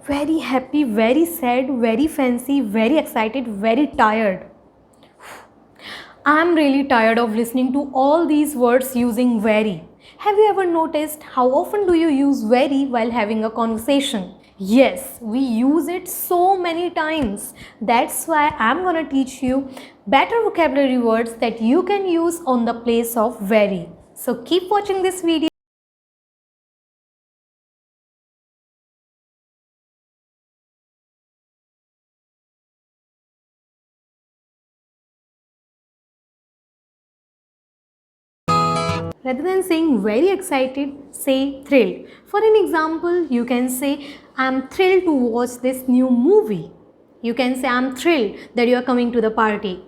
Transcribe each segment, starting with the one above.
Very happy, very sad, very fancy, very excited, very tired. I'm really tired of listening to all these words using very. Have you ever noticed how often do you use very while having a conversation? Yes, we use it so many times. That's why I'm gonna teach you better vocabulary words that you can use on the place of very. So keep watching this video. Rather than saying very excited, say thrilled. For an example, you can say, I'm thrilled to watch this new movie. You can say, I'm thrilled that you are coming to the party.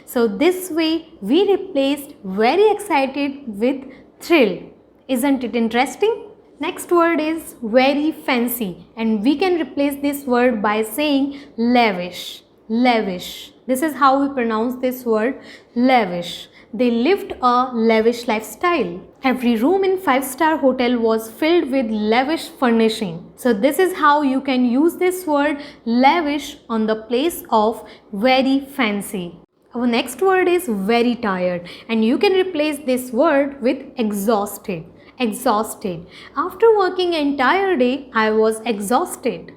So this way, we replaced very excited with thrilled. Isn't it interesting? Next word is very fancy, and we can replace this word by saying lavish. Lavish. This is how we pronounce this word, lavish. They lived a lavish lifestyle. Every room in 5-star hotel was filled with lavish furnishing. So this is how you can use this word lavish on the place of very fancy. Our next word is very tired, and you can replace this word with exhausted. Exhausted. After working an entire day, I was exhausted.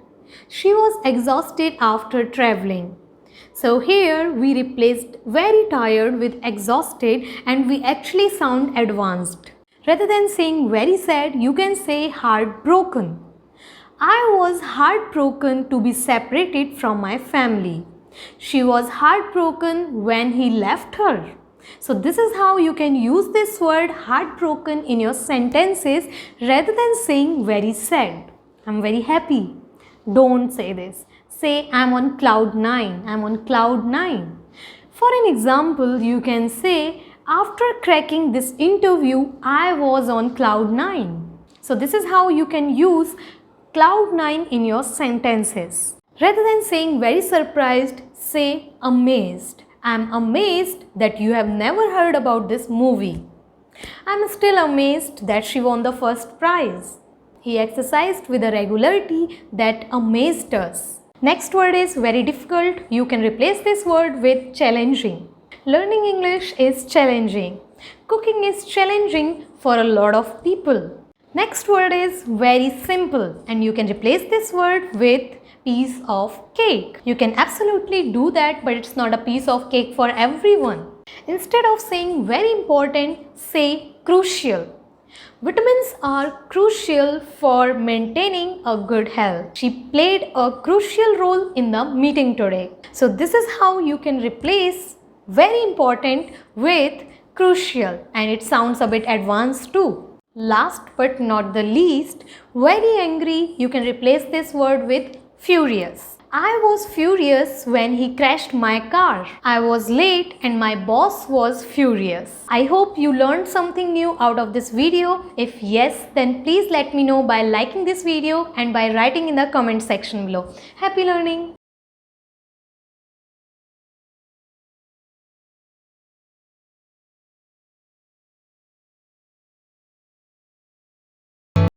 She was exhausted after traveling. So here we replaced very tired with exhausted, and we actually sound advanced. Rather than saying very sad, you can say heartbroken. I was heartbroken to be separated from my family. She was heartbroken when he left her. So this is how you can use this word heartbroken in your sentences rather than saying very sad. I'm very happy. Don't say this. Say, I'm on cloud 9. I'm on cloud 9. For an example, you can say, after cracking this interview, I was on cloud 9. So this is how you can use cloud 9 in your sentences. Rather than saying very surprised, say amazed. I'm amazed that you have never heard about this movie. I'm still amazed that she won the first prize. He exercised with a regularity that amazed us. Next word is very difficult. You can replace this word with challenging. Learning English is challenging. Cooking is challenging for a lot of people. Next word is very simple, and you can replace this word with piece of cake. You can absolutely do that, but it's not a piece of cake for everyone. Instead of saying very important, say crucial. Vitamins are crucial for maintaining a good health. She played a crucial role in the meeting today. So this is how you can replace very important with crucial, and it sounds a bit advanced too. Last but not the least, very angry, you can replace this word with furious. I was furious when he crashed my car. I was late and my boss was furious. I hope you learned something new out of this video. If yes, then please let me know by liking this video and by writing in the comment section below. Happy learning!